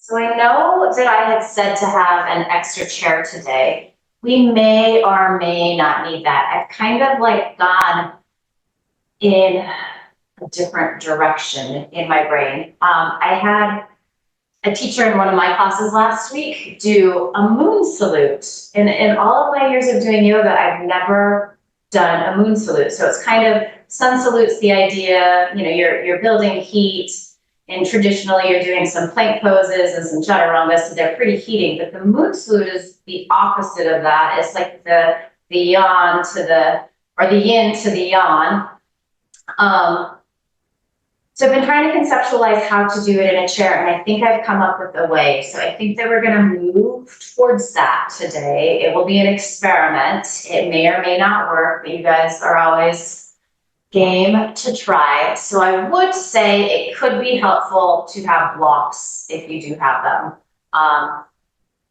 So I know that I had said to have an extra chair today. We may or may not need that. I've kind of like gone in a different direction in my brain. I had a teacher in one of my classes last week do a moon salute. In all of my years of doing yoga, I've never done a moon salute. So it's kind of sun salutes the idea, you're building heat, and traditionally you're doing some plank poses and some chaturangas, so they're pretty heating. But the moon salute is the opposite of that. It's like the yang to the yin to the yang. So I've been trying to conceptualize how to do it in a chair, and I think I've come up with a way. So I think that we're going to move towards that today. It will be an experiment. It may or may not work, but you guys are always game to try. So I would say it could be helpful to have blocks if you do have them.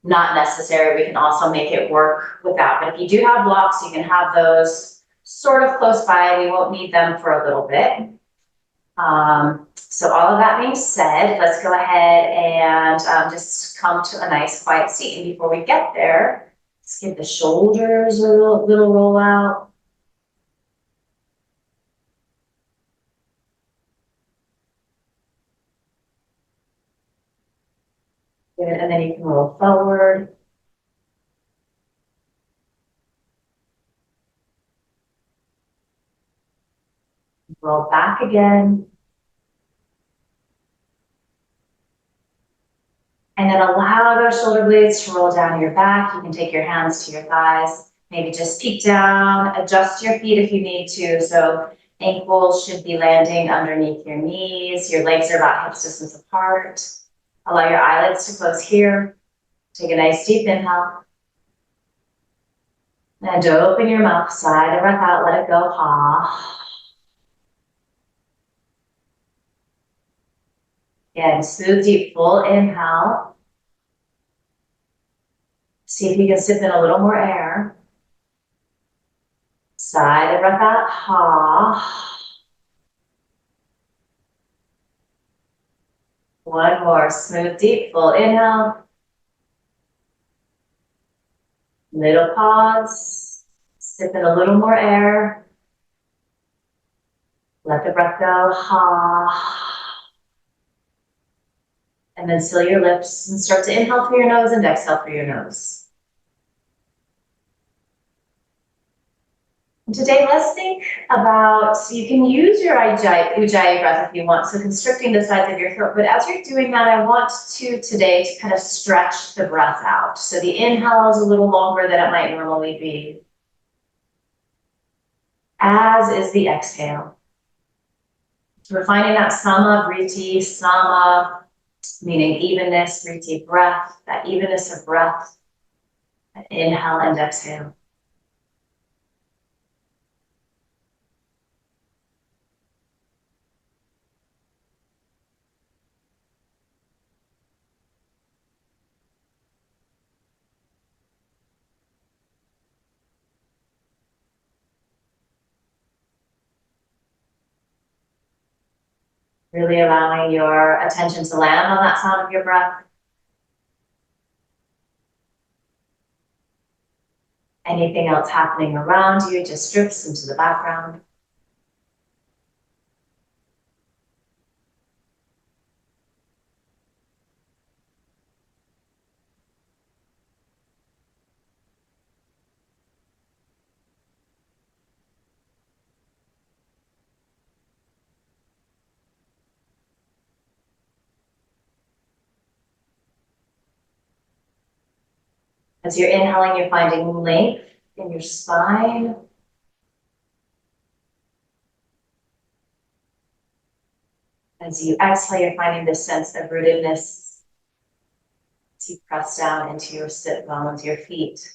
Not necessary. We can also make it work without. But if you do have blocks, you can have those sort of close by. We won't need them for a little bit. So all of that being said, let's go ahead and just come to a nice quiet seat. And before we get there, let's give the shoulders a little roll out. Good, and then you can roll forward. Roll back again. And then allow those shoulder blades to roll down your back. You can take your hands to your thighs. Maybe just peek down, adjust your feet if you need to. So ankles should be landing underneath your knees. Your legs are about hip distance apart. Allow your eyelids to close here. Take a nice deep inhale. And open your mouth, sigh the breath out, let it go, ha. Again, smooth, deep, full inhale. See if you can sip in a little more air. Sigh the breath out, ha. One more, smooth, deep, full inhale. Little pause, sip in a little more air. Let the breath go, ha. And then seal your lips and start to inhale through your nose and exhale through your nose. And today, let's think about, so you can use your Ujjayi breath if you want, so constricting the sides of your throat. But as you're doing that, I want to today to kind of stretch the breath out. So the inhale is a little longer than it might normally be, as is the exhale. So we're finding that sama, vriti, sama, meaning evenness, vriti, breath, that evenness of breath, that inhale and exhale. Really allowing your attention to land on that sound of your breath. Anything else happening around you just drifts into the background. As you're inhaling, you're finding length in your spine. As you exhale, you're finding this sense of rootedness as you press down into your sit bones, your feet.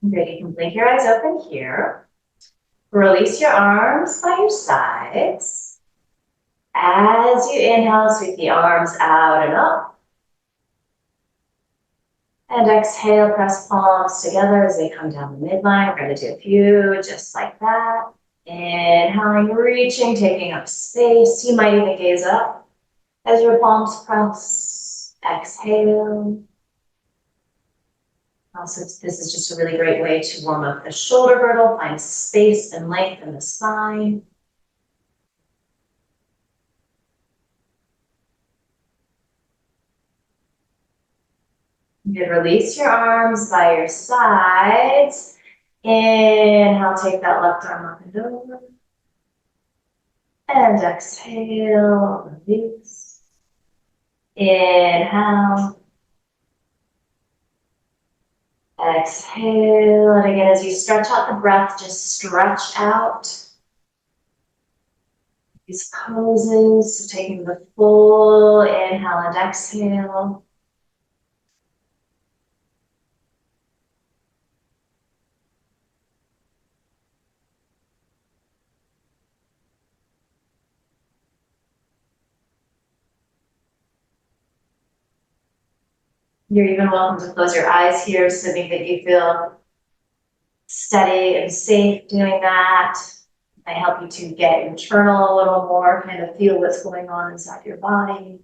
Good, you can blink your eyes open here. Release your arms by your sides. As you inhale, sweep the arms out and up. And exhale, press palms together as they come down the midline. We're going to do a few just like that. Inhaling, reaching, taking up space. You might even gaze up as your palms press. Exhale. Also, this is just a really great way to warm up the shoulder girdle, find space and length in the spine. You can release your arms by your sides. Inhale, take that left arm up and over. And exhale, release. Inhale. Exhale. And again, as you stretch out the breath, just stretch out these poses. So taking the full inhale and exhale. You're even welcome to close your eyes here, assuming that you feel steady and safe doing that. It might help you to get internal a little more, kind of feel what's going on inside your body.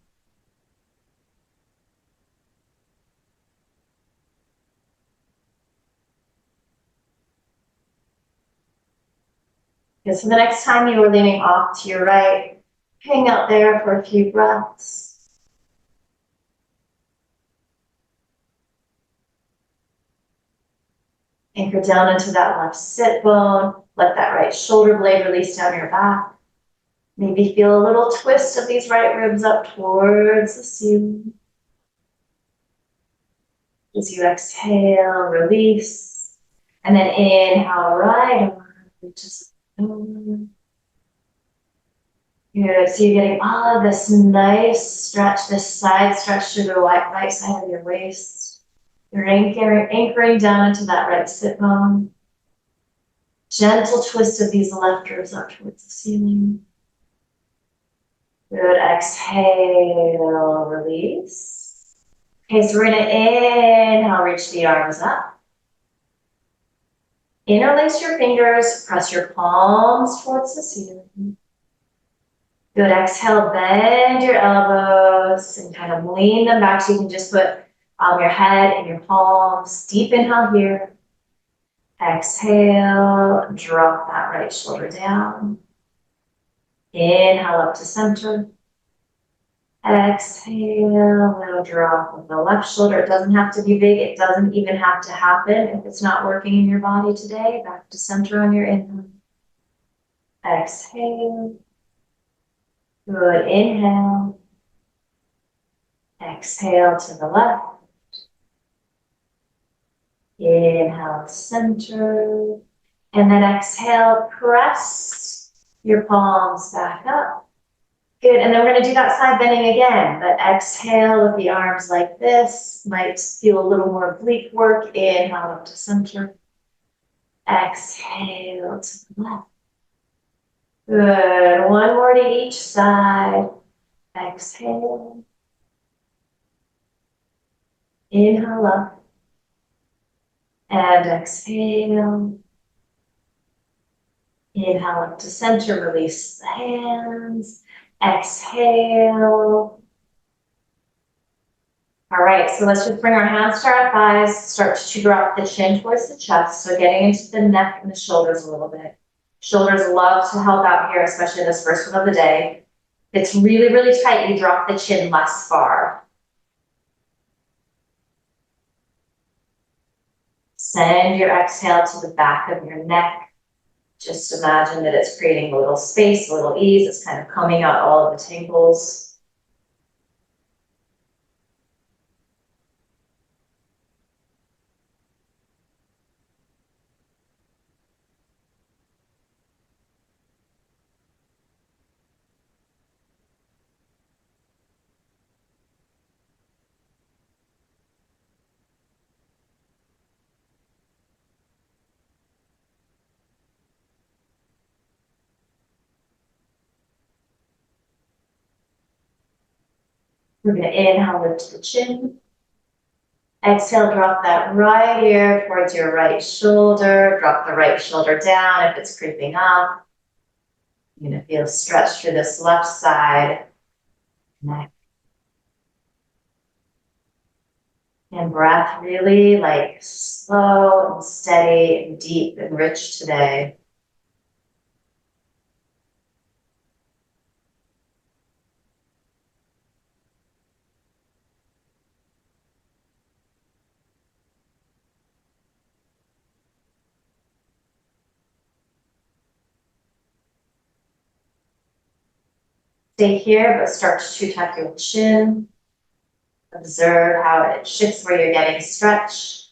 Okay, so the next time you are leaning off to your right, hang out there for a few breaths. Anchor down into that left sit bone. Let that right shoulder blade release down your back. Maybe feel a little twist of these right ribs up towards the ceiling. As you exhale, release. And then inhale, right arm reaches over. Good, so you're getting all of this nice stretch, this side stretch to the right side of your waist. You're anchoring down into that right sit bone. Gentle twist of these left ribs up towards the ceiling. Good, exhale, release. Okay, so we're gonna inhale, reach the arms up. Interlace your fingers, press your palms towards the ceiling. Good, exhale, bend your elbows and kind of lean them back so you can just put your head and your palms. Deep inhale here. Exhale, drop that right shoulder down. Inhale up to center. Exhale, little drop of the left shoulder. It doesn't have to be big. It doesn't even have to happen if it's not working in your body today. Back to center on your inhale. Exhale. Good, inhale. Exhale to the left. Inhale, center. And then exhale, press your palms back up. Good, and then we're gonna do that side bending again, but exhale with the arms like this. Might feel a little more oblique work. Inhale up to center. Exhale to the left. Good, one more to each side. Exhale. Inhale up. And exhale. Inhale up to center, release the hands. Exhale. All right, so let's just bring our hands to our thighs, start to drop the chin towards the chest. So getting into the neck and the shoulders a little bit. Shoulders love to help out here, especially this first one of the day. If it's really, really tight, you drop the chin less far. Send your exhale to the back of your neck. Just imagine that it's creating a little space, a little ease. It's kind of combing out all of the tangles. We're gonna inhale, lift the chin. Exhale, drop that right ear towards your right shoulder. Drop the right shoulder down if it's creeping up. You're gonna feel stretch through this left side, neck. And breath really like slow and steady and deep and rich today. Stay here, but start to tuck your chin. Observe how it shifts where you're getting stretch.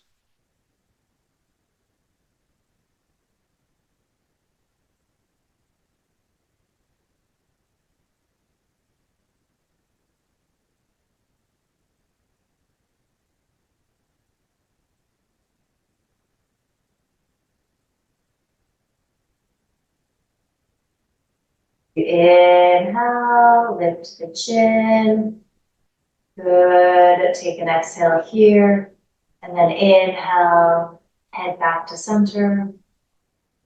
You inhale, lift the chin. Good. Take an exhale here. And then inhale, head back to center.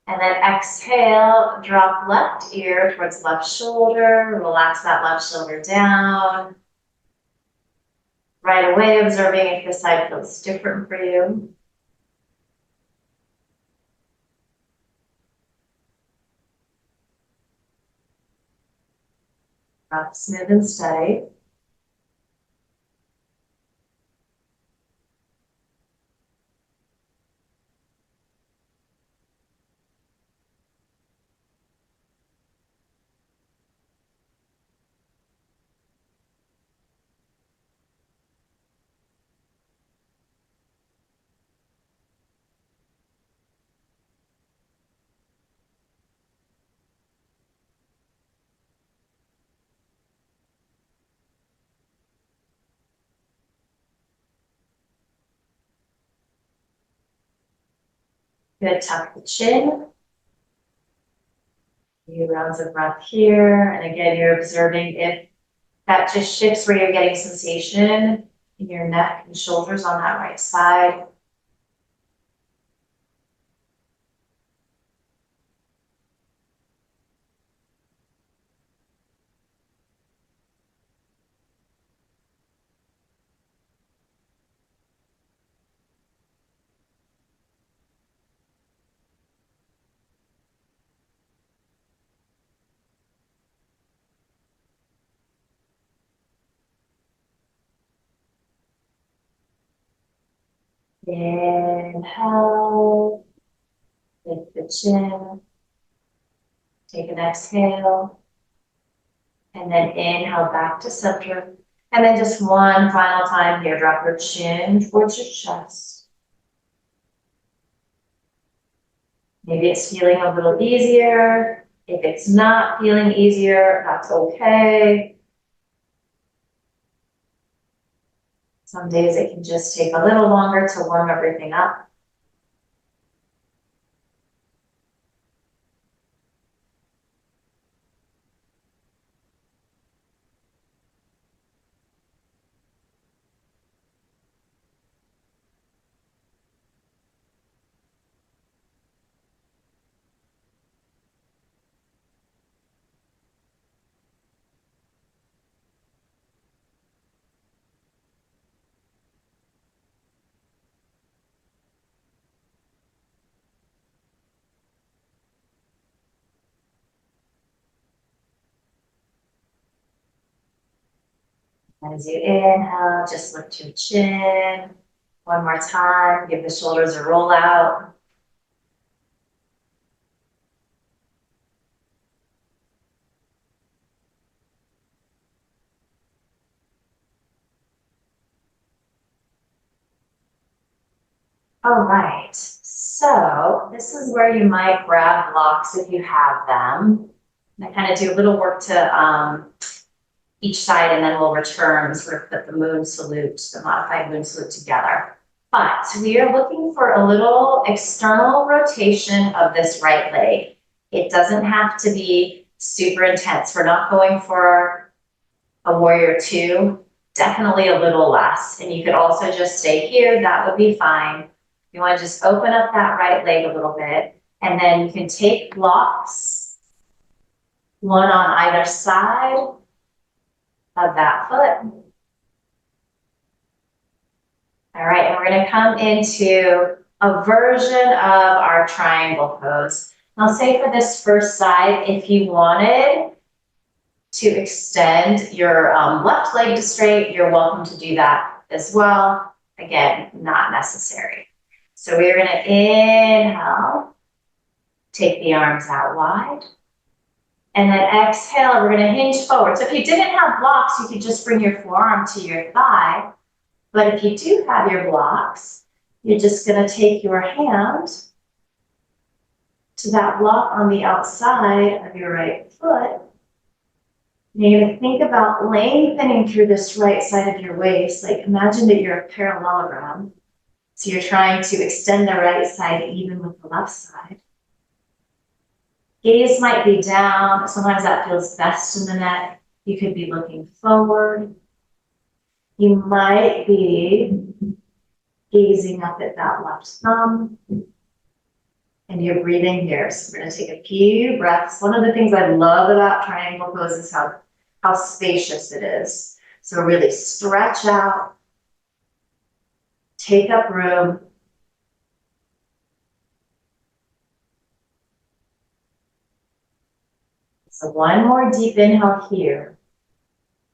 And then exhale, drop left ear towards left shoulder. Relax that left shoulder down. Right away, observing if this side feels different for you. Breath smooth and steady. Good, tuck the chin. Few rounds of breath here. And again, you're observing if that just shifts where you're getting sensation in your neck and shoulders on that right side. Inhale, lift the chin, take an exhale, and then inhale back to center. And then just one final time here, drop your chin towards your chest. Maybe it's feeling a little easier. If it's not feeling easier, that's okay. Some days it can just take a little longer to warm everything up. As you inhale, just lift your chin. One more time, give the shoulders a roll out. All right, so this is where you might grab blocks if you have them. And I kind of do a little work to each side, and then we'll return, sort of put the moon salute, the modified moon salute together. But we are looking for a little external rotation of this right leg. It doesn't have to be super intense. We're not going for a warrior two. definitely a little less. And you could also just stay here, that would be fine. You want to just open up that right leg a little bit, and then you can take blocks, one on either side of that foot. All right, and we're going to come into a version of our triangle pose. I'll say for this first side, if you wanted to extend your left leg to straight, you're welcome to do that as well. Again, not necessary. So we're going to inhale, take the arms out wide, and then exhale, we're going to hinge forward. So if you didn't have blocks, you could just bring your forearm to your thigh. But if you do have your blocks, you're just going to take your hand to that block on the outside of your right foot. And you're going to think about lengthening through this right side of your waist. Like imagine that you're a parallelogram. So you're trying to extend the right side even with the left side. Gaze might be down. Sometimes that feels best in the neck. You could be looking forward. You might be gazing up at that left thumb. And you're breathing here. So we're going to take a few breaths. One of the things I love about triangle pose is how spacious it is. So really stretch out, take up room. So one more deep inhale here.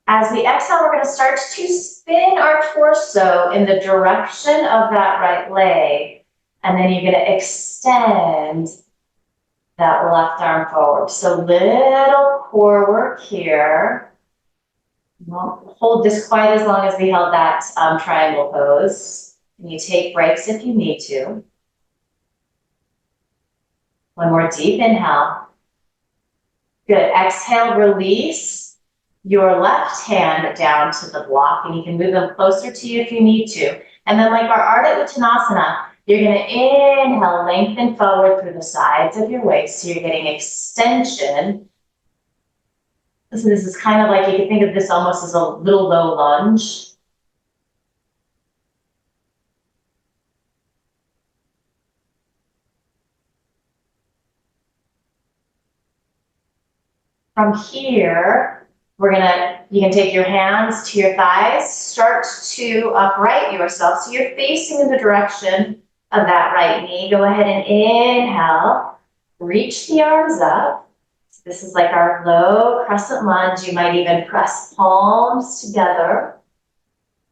As we exhale, we're going to start to spin our torso in the direction of that right leg. And then you're going to extend that left arm forward. So little core work here. Won't hold this quite as long as we held that triangle pose. And you take breaks if you need to. One more deep inhale. Good. Exhale, release your left hand down to the block, and you can move them closer to you if you need to. And then like our Ardha Uttanasana, you're going to inhale, lengthen forward through the sides of your waist. So you're getting extension. So this is kind of like, you can think of this almost as a little low lunge. From here, you can take your hands to your thighs, start to upright yourself. So you're facing in the direction of that right knee. Go ahead and inhale, reach the arms up. So this is like our low crescent lunge. You might even press palms together.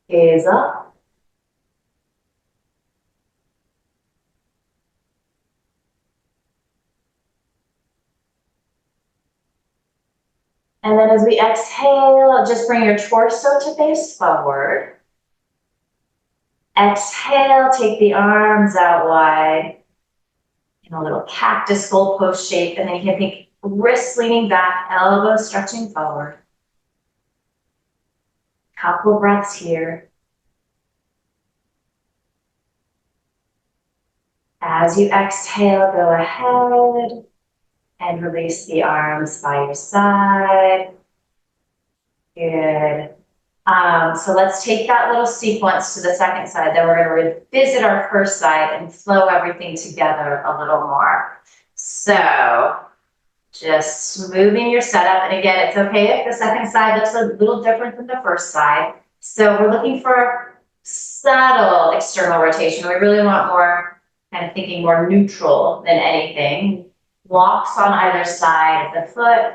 Gaze up. And then as we exhale, just bring your torso to face forward. Exhale, take the arms out wide in a little cactus full pose shape. And then you can think wrists leaning back, elbows stretching forward. Couple breaths here. As you exhale, go ahead and release the arms by your side. Good. So let's take that little sequence to the second side. Then we're going to revisit our first side and flow everything together a little more. So just moving your setup. And again, it's okay if the second side looks a little different than the first side. So we're looking for subtle external rotation. We really want more kind of thinking more neutral than anything. Blocks on either side of the foot.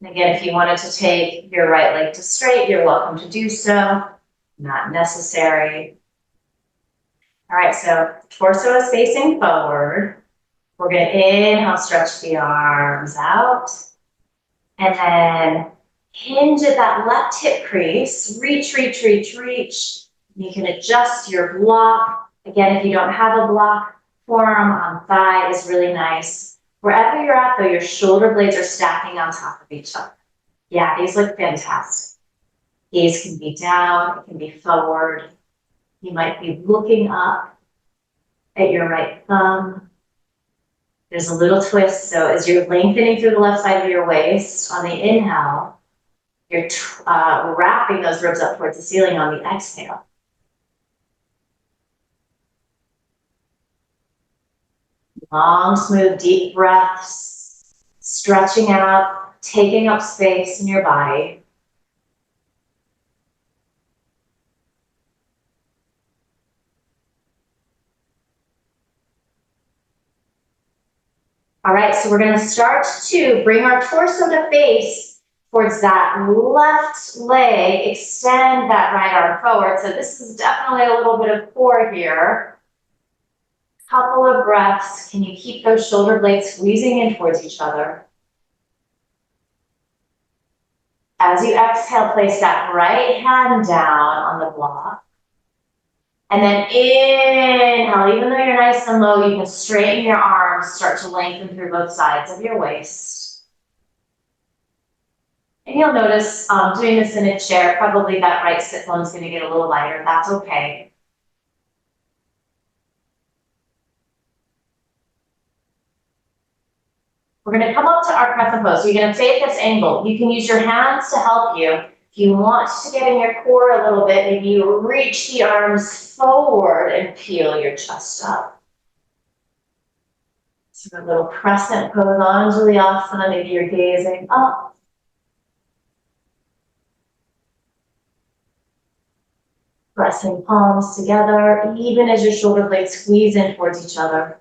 And again, if you wanted to take your right leg to straight, you're welcome to do so. Not necessary. All right, so torso is facing forward. We're going to inhale, stretch the arms out. And then hinge at that left hip crease. Reach, reach, reach, reach. You can adjust your block. Again, if you don't have a block, forearm on thigh is really nice. Wherever you're at, though, your shoulder blades are stacking on top of each other. Yeah, these look fantastic. Gaze can be down, it can be forward. You might be looking up at your right thumb. There's a little twist, so as you're lengthening through the left side of your waist on the inhale, You're wrapping those ribs up towards the ceiling on the exhale. Long, smooth, deep breaths, stretching out, taking up space in your body. All right, so we're going to start to bring our torso to face towards that left leg, extend that right arm forward. So this is definitely a little bit of core here. Couple of breaths. Can you keep those shoulder blades squeezing in towards each other? As you exhale, place that right hand down on the block. And then inhale, even though you're nice and low, you can straighten your arms, start to lengthen through both sides of your waist. And you'll notice doing this in a chair, probably that right sit bone is going to get a little lighter. That's okay. We're going to come up to our crescent pose. So you're going to stay at this angle. You can use your hands to help you. If you want to get in your core a little bit, maybe you reach the arms forward and peel your chest up. So a little crescent pose, Anjaliasana, maybe you're gazing up. Pressing palms together, even as your shoulder blades squeeze in towards each other.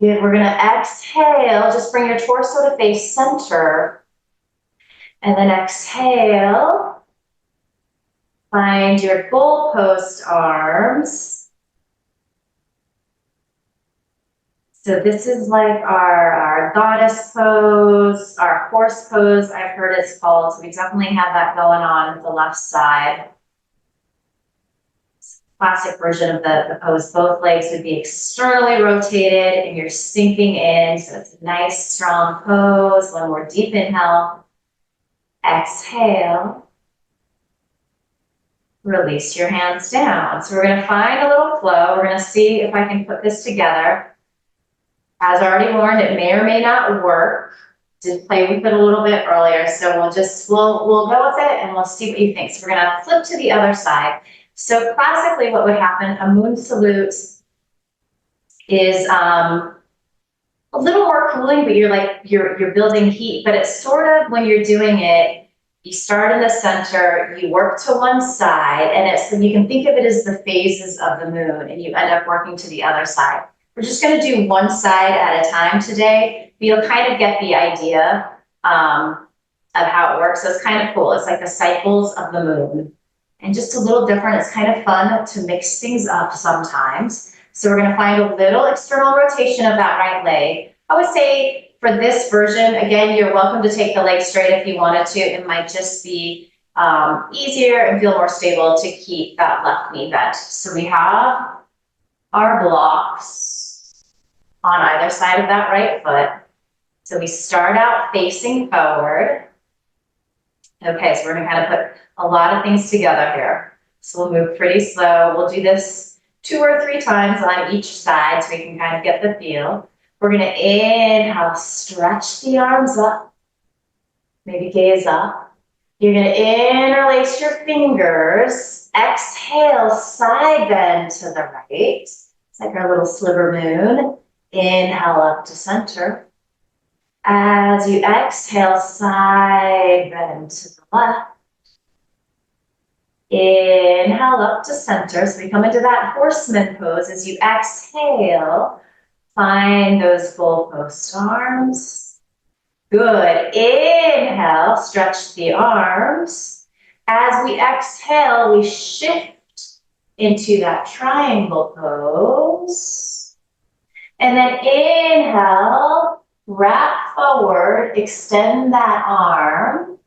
Good. We're going to exhale. Just bring your torso to face center. And then exhale. Find your goalpost arms. So this is like our goddess pose, our horse pose, I've heard it's called. So we definitely have that going on with the left side. Classic version of the pose. Both legs would be externally rotated and you're sinking in. So it's a nice, strong pose. One more deep inhale. Exhale. Release your hands down. So we're going to find a little flow. We're going to see if I can put this together. As already warned, it may or may not work. Did play with it a little bit earlier. So we'll go with it and we'll see what you think. So we're going to flip to the other side. So classically what would happen, a moon salute is a little more cooling, but you're building heat, but it's sort of when you're doing it, you start in the center, you work to one side, and you can think of it as the phases of the moon, and you end up working to the other side. We're just going to do one side at a time today, but you'll kind of get the idea of how it works. So it's kind of cool. It's like the cycles of the moon. And just a little different. It's kind of fun to mix things up sometimes. So we're going to find a little external rotation of that right leg. I would say for this version, again, you're welcome to take the leg straight if you wanted to. It might just be easier and feel more stable to keep that left knee bent. So we have our blocks on either side of that right foot. So we start out facing forward. Okay, so we're going to kind of put a lot of things together here. So we'll move pretty slow. We'll do this 2 or 3 times on each side so we can kind of get the feel. We're going to inhale, stretch the arms up. Maybe gaze up. You're going to interlace your fingers. Exhale, side bend to the right. It's like our little sliver moon. Inhale up to center. As you exhale, side bend to the left. Inhale up to center. So we come into that horseman pose. As you exhale, find those goalpost arms. Good. Inhale, stretch the arms. As we exhale, we shift into that triangle pose. And then inhale, wrap forward, extend that arm.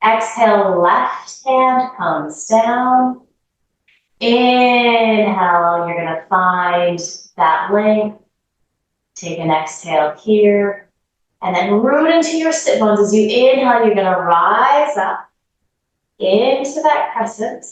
Exhale, left hand comes down. Inhale, you're going to find that length. Take an exhale here. And then root into your sit bones. As you inhale, you're going to rise up into that crescent.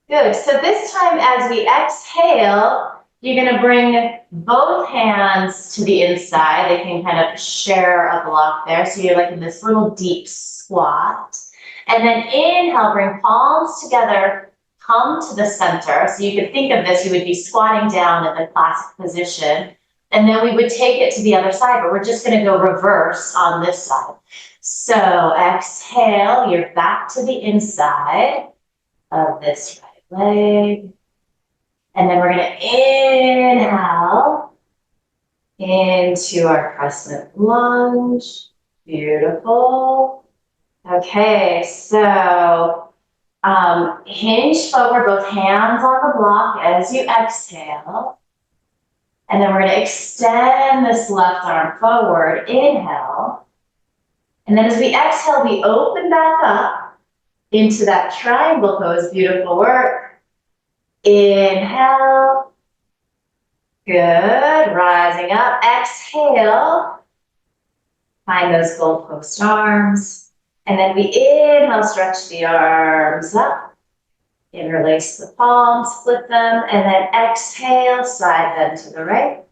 Good. So this time as we exhale, You're gonna bring both hands to the inside. They can kind of share a block there. So you're like in this little deep squat. And then inhale, bring palms together, come to the center. So you could think of this, you would be squatting down in the classic position. And then we would take it to the other side, but we're just gonna go reverse on this side. So exhale, you're back to the inside of this right leg. And then we're gonna inhale into our crescent lunge. Beautiful. Okay, so hinge forward, both hands on the block as you exhale. And then we're gonna extend this left arm forward, inhale. And then as we exhale, we open back up into that triangle pose. Beautiful work. Inhale. Good. Rising up. Exhale. Find those goalpost arms. And then we inhale, stretch the arms up. Interlace the palms, flip them, and then exhale, side bend to the right.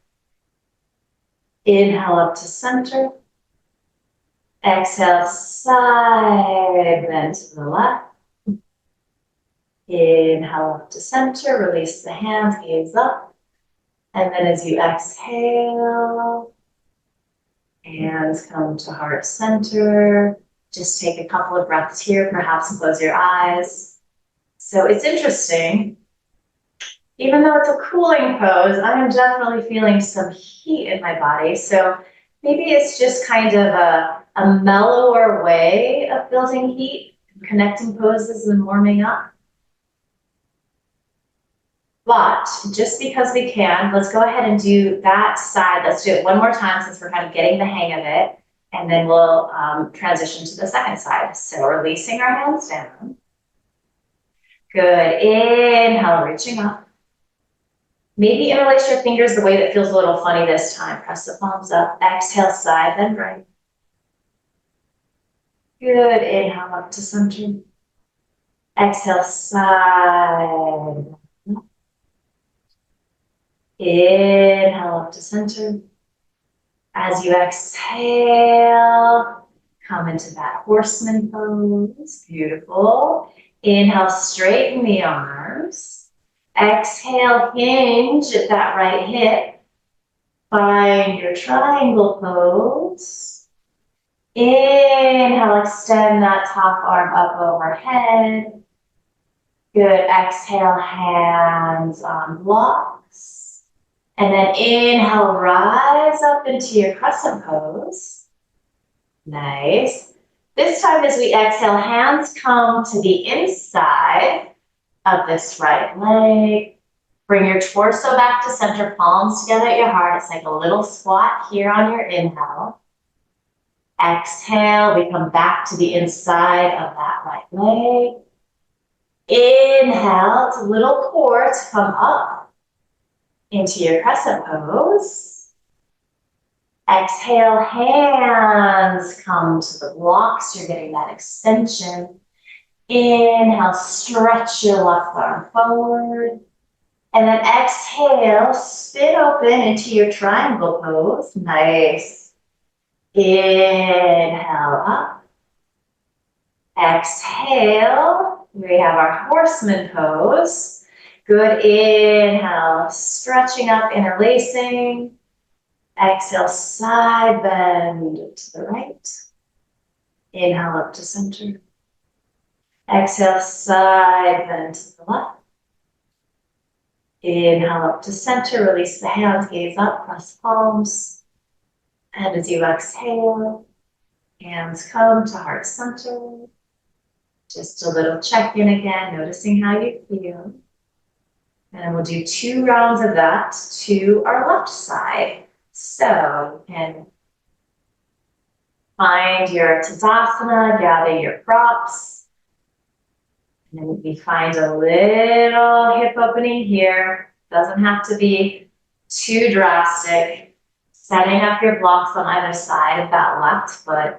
Inhale up to center. Exhale, side bend to the left. Inhale up to center, release the hands, gaze up. And then as you exhale, hands come to heart center. Just take a couple of breaths here, perhaps close your eyes. So it's interesting. Even though it's a cooling pose, I am definitely feeling some heat in my body. So maybe it's just kind of a mellower way of building heat, connecting poses and warming up. But just because we can, let's go ahead and do that side. Let's do it one more time since we're kind of getting the hang of it. And then we'll transition to the second side. So releasing our hands down. Good. Inhale, reaching up. Maybe interlace your fingers the way that feels a little funny this time. Press the palms up. Exhale, side bend right. Good. Inhale up to center. Exhale, side. Inhale up to center. As you exhale, come into that horseman pose. Beautiful. Inhale, straighten the arms. Exhale, hinge at that right hip. Find your triangle pose. Inhale, extend that top arm up overhead. Good. Exhale, hands on blocks. And then inhale, rise up into your crescent pose. Nice. This time as we exhale, hands come to the inside of this right leg. Bring your torso back to center, palms together at your heart. It's like a little squat here on your inhale. Exhale, we come back to the inside of that right leg. Inhale, it's a little core to come up into your crescent pose. Exhale, hands come to the blocks. You're getting that extension. Inhale, stretch your left arm forward. And then exhale, spin open into your triangle pose. Nice. Inhale up. Exhale, we have our horseman pose. Good. Inhale, stretching up, interlacing. Exhale, side bend to the right. Inhale up to center. Exhale, side bend to the left. Inhale up to center, release the hands, gaze up, press palms. And as you exhale, hands come to heart center. Just a little check-in again, noticing how you feel. And we'll do 2 rounds of that to our left side. So you can find your Tadasana, gather your props. And then we find a little hip opening here. Doesn't have to be too drastic. Setting up your blocks on either side of that left foot.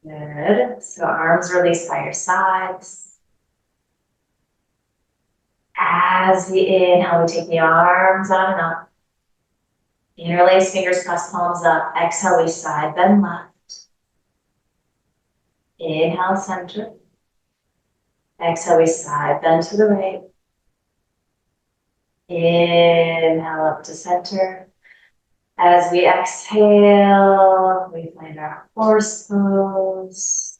Good. So arms released by your sides. As we inhale, we take the arms out and up. Interlace fingers, press palms up. Exhale, we side bend left. Inhale, center. Exhale, we side bend to the right. Inhale up to center. As we exhale, we find our horse pose.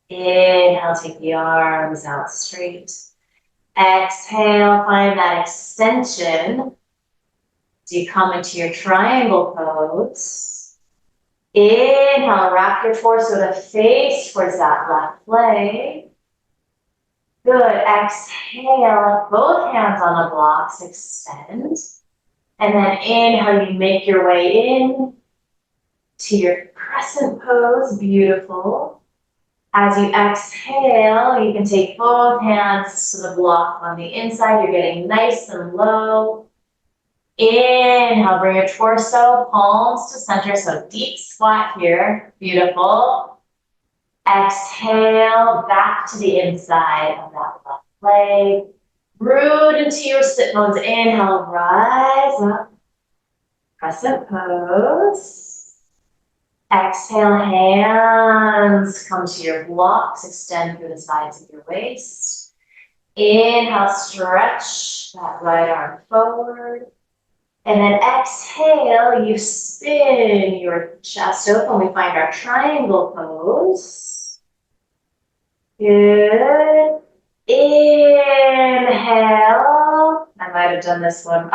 Inhale, take the arms out straight. Exhale, find that extension. So you come into your triangle pose. Inhale, wrap your torso to face towards that left leg. Good. Exhale, both hands on the blocks, extend. And then inhale, you make your way in to your crescent pose. Beautiful. As you exhale, you can take both hands to the block on the inside. You're getting nice and low. Inhale, bring your torso, palms to center. So deep squat here. Beautiful. Exhale, back to the inside of that left leg. Root into your sit bones. Inhale, rise up. Crescent pose. Exhale, hands come to your blocks. Extend through the sides of your waist. Inhale, stretch that right arm forward. And then exhale, you spin your chest open. We find our triangle pose. Good. Inhale. I might have done this one.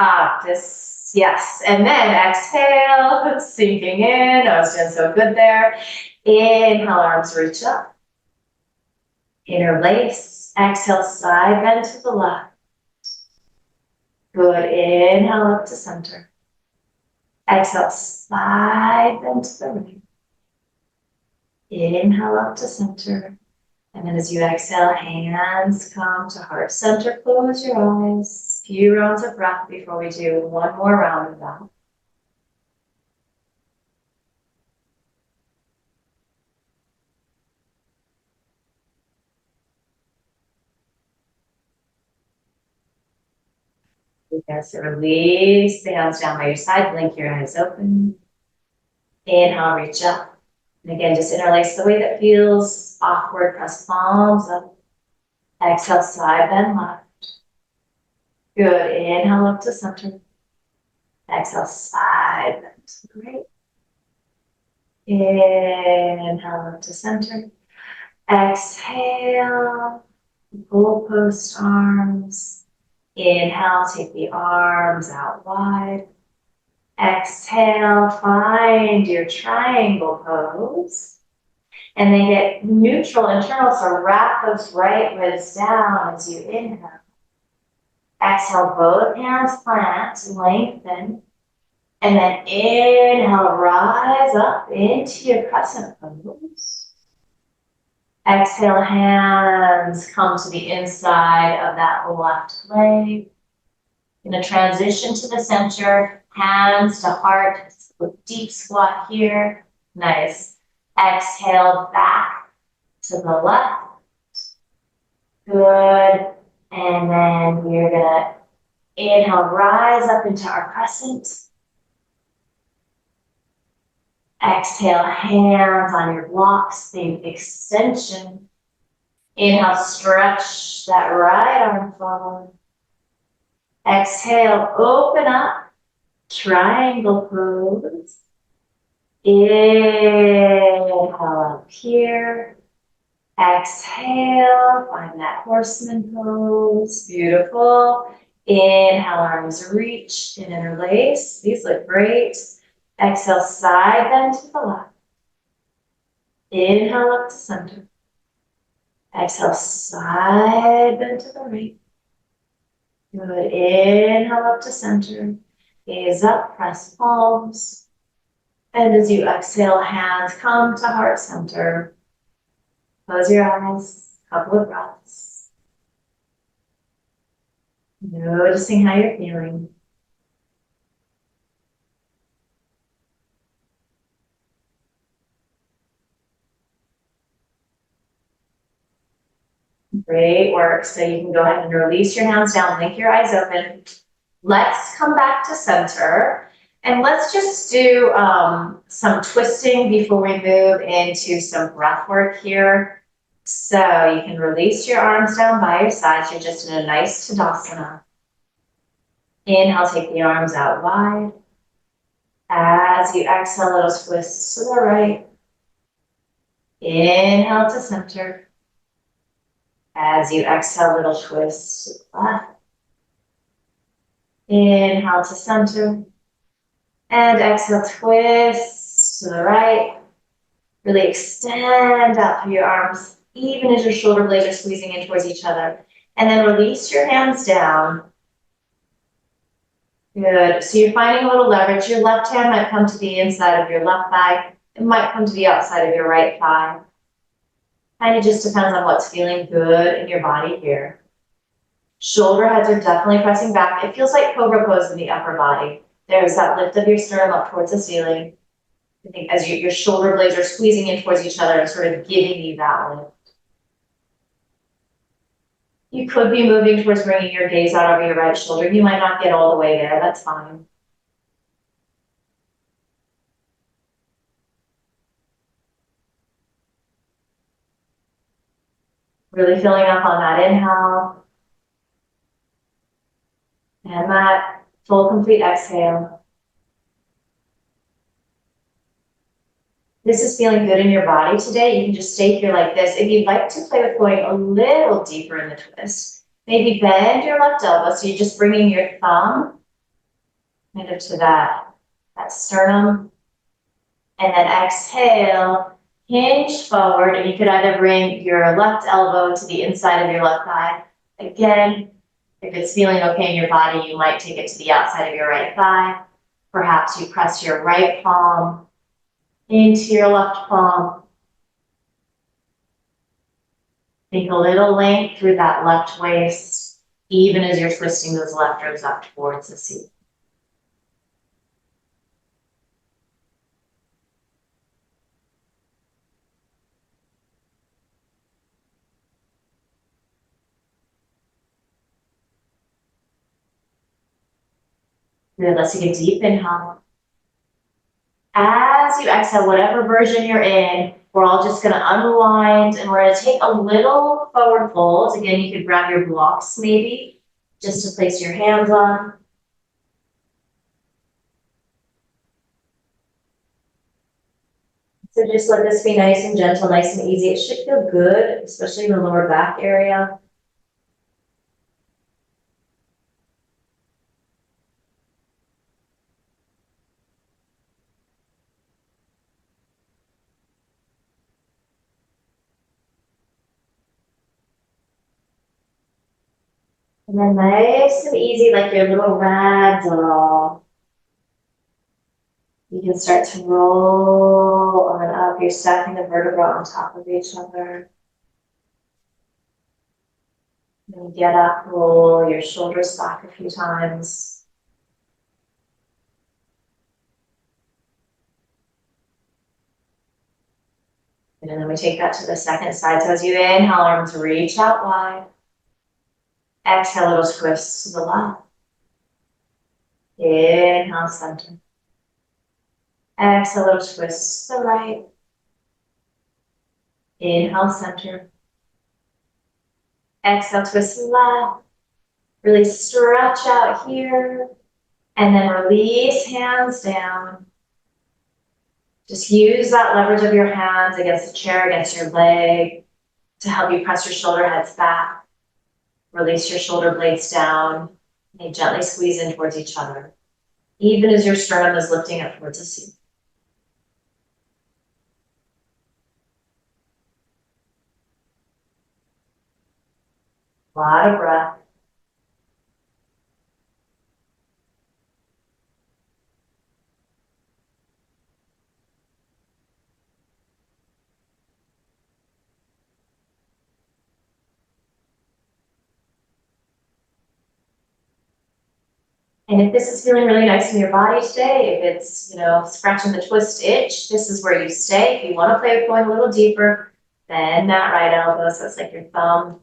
Yes. And then exhale, sinking in. I was doing so good there. Inhale, arms reach up. Interlace. Exhale, side bend to the left. Good. Inhale up to center. Exhale, side bend to the right. Inhale up to center. And then as you exhale, hands come to heart center. Close your eyes. Few rounds of breath before we do one more round of that. Yes, so release the hands down by your side. Blink your eyes open. Inhale, reach up. And again, just interlace the way that feels. Awkward, press palms up. Exhale, side bend left. Good. Inhale up to center. Exhale, side bend to the right. Inhale up to center. Exhale, goalpost arms. Inhale, take the arms out wide. Exhale, find your triangle pose. And then get neutral internal, so wrap those right ribs down as you inhale. Exhale, both hands plant, lengthen. And then inhale, rise up into your crescent pose. Exhale, hands come to the inside of that left leg. Going to transition to the center, hands to heart, deep squat here. Nice. Exhale, back to the left. Good. And then we're going to inhale, rise up into our crescent. Exhale, hands on your blocks, think extension. Inhale, stretch that right arm forward. Exhale, open up, triangle pose. Inhale up here. Exhale, find that horseman pose. Beautiful. Inhale, arms reach and interlace. These look great. Exhale, side bend to the left. Inhale up to center. Exhale, side bend to the right. Good. Inhale up to center. Gaze up, press palms. And as you exhale, hands come to heart center. Close your eyes. Couple of breaths. Noticing how you're feeling. Great work. So you can go ahead and release your hands down, blink your eyes open. Let's come back to center. And let's just do some twisting before we move into some breath work here. So you can release your arms down by your sides. You're just in a nice Tadasana. Inhale, take the arms out wide. As you exhale, little twists to the right. Inhale to center. As you exhale, little twists to the left. Inhale to center. And exhale, twist to the right. Really extend out through your arms, even as your shoulder blades are squeezing in towards each other. And then release your hands down. Good. So you're finding a little leverage. Your left hand might come to the inside of your left thigh. It might come to the outside of your right thigh. Kind of just depends on what's feeling good in your body here. Shoulder heads are definitely pressing back. It feels like cobra pose in the upper body. There's that lift of your sternum up towards the ceiling. I think as your shoulder blades are squeezing in towards each other and sort of giving you that lift. You could be moving towards bringing your gaze out over your right shoulder. You might not get all the way there. That's fine. Really filling up on that inhale. And that full complete exhale. This is feeling good in your body today. You can just stay here like this. If you'd like to play with going a little deeper in the twist, maybe bend your left elbow. So you're just bringing your thumb kind of to that sternum. And then exhale, hinge forward. And you could either bring your left elbow to the inside of your left thigh. Again, if it's feeling okay in your body, you might take it to the outside of your right thigh. Perhaps you press your right palm into your left palm. Think a little length through that left waist, even as you're twisting those left ribs up towards the seat. Good, let's take a deep inhale. As you exhale, whatever version you're in, we're all just going to unwind and we're going to take a little forward fold. Again, you could grab your blocks maybe, just to place your hands on. So just let this be nice and gentle, nice and easy. It should feel good, especially in the lower back area. And then nice and easy, like your little rag doll. You can start to roll on up. You're stacking the vertebrae on top of each other. And get up, roll your shoulders back a few times. And then we take that to the second side. So as you inhale, arms reach out wide. Exhale, little twist to the left. Inhale, center. Exhale, little twist to the right. Inhale, center. Exhale, twist to the left. Really stretch out here. And then release hands down. Just use that leverage of your hands against the chair, against your leg, to help you press your shoulder heads back. Release your shoulder blades down. And gently squeeze in towards each other, even as your sternum is lifting up towards the seat. A lot of breath. And if this is feeling really nice in your body today, if it's, scratching the twist itch, this is where you stay. If you want to play with going a little deeper, bend that right elbow so it's like your thumb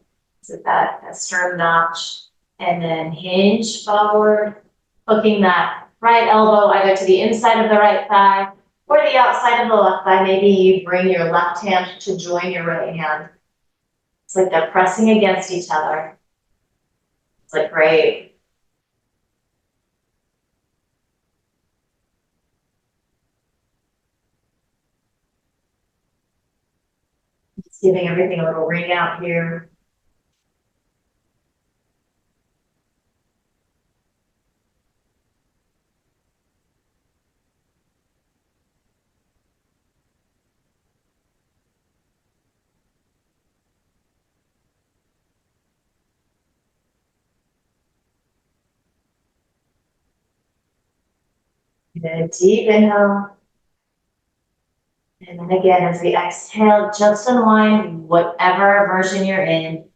So that sternum notch, and then hinge forward, hooking that right elbow either to the inside of the right thigh or the outside of the left thigh. Maybe you bring your left hand to join your right hand. It's like they're pressing against each other. It's like great. Just giving everything a little ring out here. Good, deep inhale. And then again, as we exhale, just unwind whatever version you're in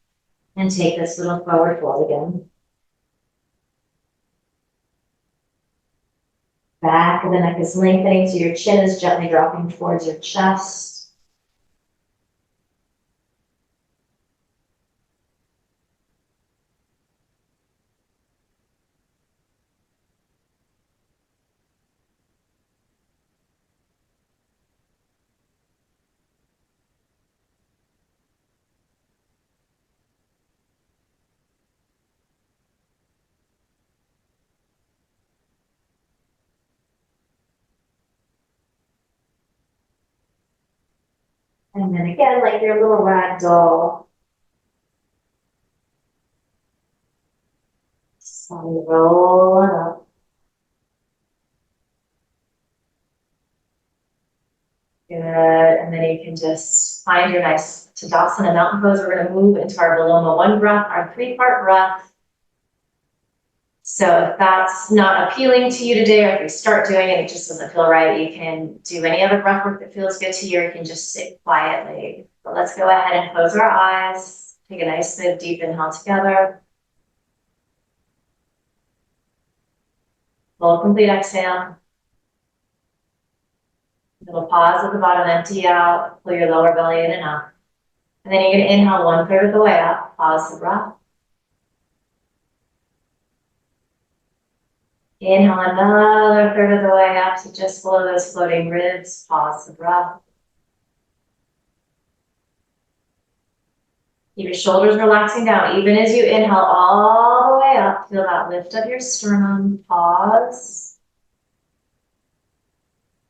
and take this little forward fold again. Back of the neck is lengthening, so your chin is gently dropping towards your chest. And then again, like your little rag doll. Slowly roll it up. Good, and then you can just find your nice Tadasana mountain pose. We're gonna move into our Viloma I breath, our 3-part breath. So if that's not appealing to you today, or if you start doing it, it just doesn't feel right, you can do any other breath work that feels good to you, or you can just sit quietly. But let's go ahead and close our eyes. Take a nice, good, deep inhale together. Full, complete exhale. Little pause at the bottom, empty out, pull your lower belly in and up. And then you're gonna inhale 1/3 of the way up, pause the breath. Inhale another 1/3 of the way up to just below those floating ribs, pause the breath. Keep your shoulders relaxing down, even as you inhale all the way up, feel that lift of your sternum, pause.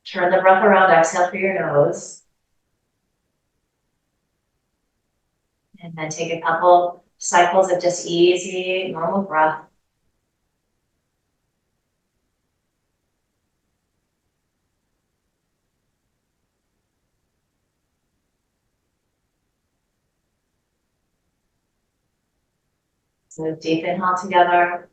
Turn the breath around, exhale through your nose. And then take a couple cycles of just easy, normal breath. So deep inhale together.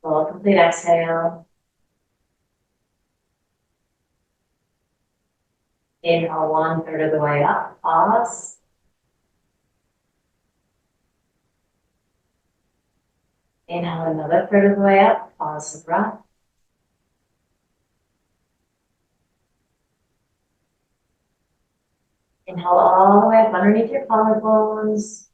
Full, complete exhale. Inhale 1/3 of the way up, pause. Inhale another 1/3 of the way up, pause the breath. Inhale all the way up underneath your collarbones.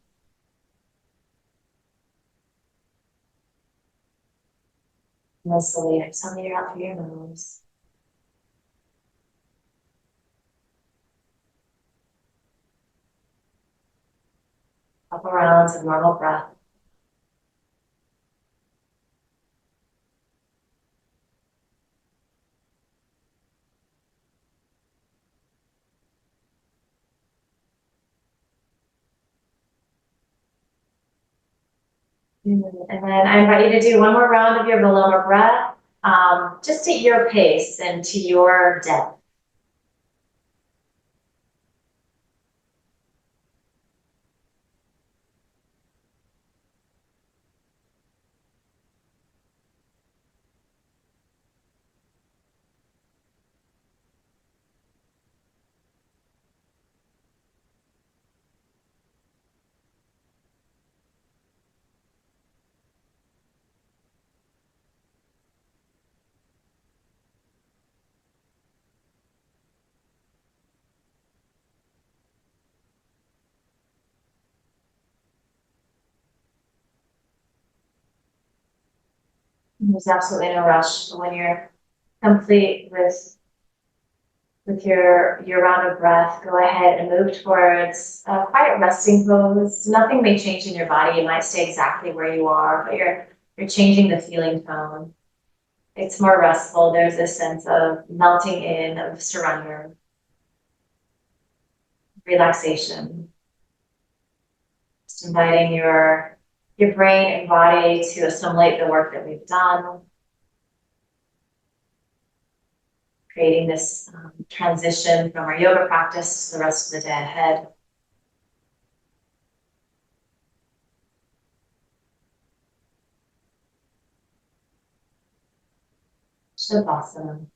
And then slowly exhale out through your nose. Couple rounds of normal breath. And then I invite you to do one more round of your Viloma breath, just at your pace and to your depth. There's absolutely no rush. When you're complete with your round of breath, go ahead and move towards a quiet resting pose. Nothing may change in your body. You might stay exactly where you are, but you're changing the feeling tone. It's more restful. There's a sense of melting in, of surrender, relaxation. Just inviting your brain and body to assimilate the work that we've done. Creating this transition from our yoga practice to the rest of the day ahead. Shavasana.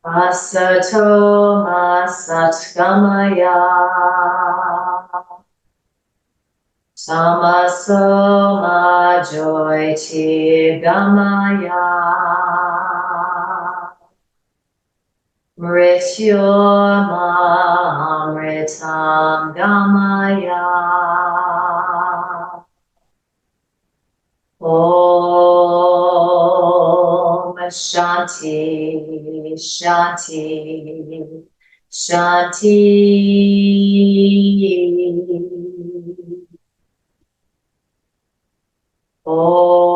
Asato Masatgamaya Tamaso Ma Joyti Gamaya Mrityorma Mritam Gamaya Om Shanti Shanti Shanti. Om.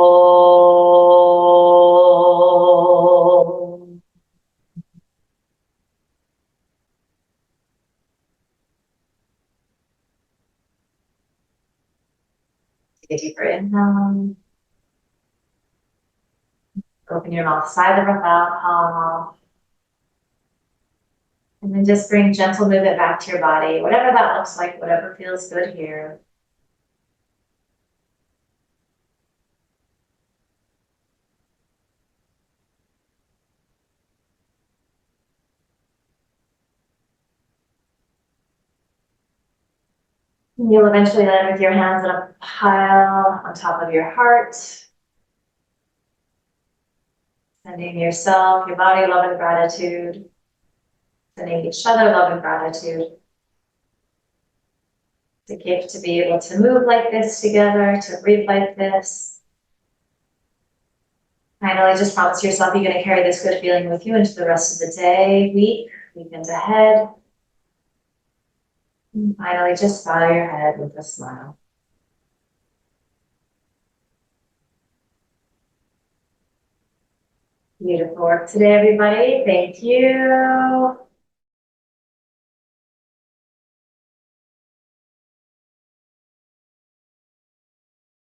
Take a deeper inhale. Open your mouth, sigh the breath out. And then just bring gentle movement back to your body, whatever that looks like, whatever feels good here. You'll eventually land with your hands in a pile on top of your heart. Sending yourself, your body, love and gratitude. Sending each other love and gratitude. It's a gift to be able to move like this together, to breathe like this. Finally, just promise yourself you're going to carry this good feeling with you into the rest of the day, weekend ahead. And finally, just bow your head with a smile. Beautiful work today, everybody. Thank you.